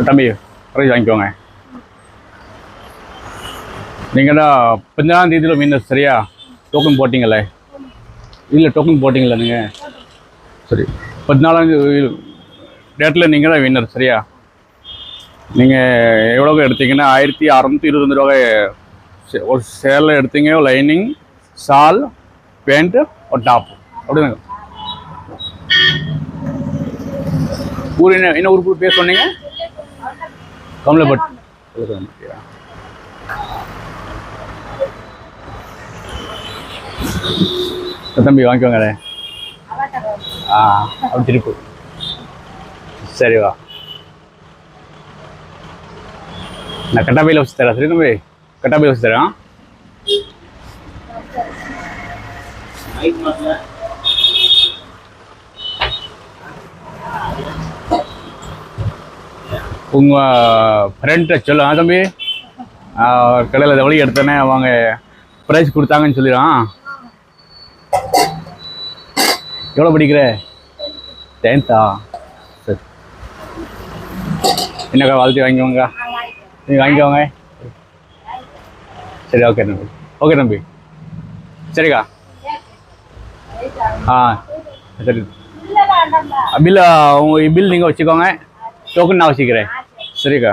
தம்பி ப்ரைஸ் வாங்கிக்கோங்க. நீங்கள் தான் 15ஆம் தேதியில் வின்னர் சரியா? டோக்கன் போட்டிங்களே? இல்லை டோக்கன் போட்டிங்களா நீங்கள்? சரி, 14ஆம் தேதி டேட்டில் நீங்கள் தான் வின்னர் சரியா? நீங்கள் எவ்வளோ எடுத்தீங்கன்னா 1622 ரூபாய் ஒரு சேரில் எடுத்தீங்க. லைனிங், ஷால், பேண்ட்டு, ஒரு டாப்பு அப்படிதாங்க. ஊர் என்ன ஊருக்கு பேர் சொன்னீங்க? கமலப்பட்டு. தம்பி வாங்கிக்கோங்க. அப்படி திருப்பு. சரி வா, நான் கட்டாப்பையில் வச்சு தரேன். சரி தம்பி, கட்டாப்பையில் வச்சு தரேன். உங்கள் ஃப்ரெண்ட்டை சொல்லு தம்பி, கடையில் இந்த வழி எடுத்தோன்னே அவங்க ப்ரைஸ் கொடுத்தாங்கன்னு சொல்லிடுறான். எவ்வளோ படிக்கிற? 10th. சரி, என்னக்கா வாழ்த்து வாங்கிக்கோங்க. நீங்கள் வாங்கிக்கோங்க. சரி, ஓகே தம்பி. ஓகே தம்பி, சரிக்கா. சரி, பில் உங்கள் பில் நீங்கள் வச்சுக்கோங்க. டோக்கன் நான் வச்சுக்கிறேன். சரிக்கா.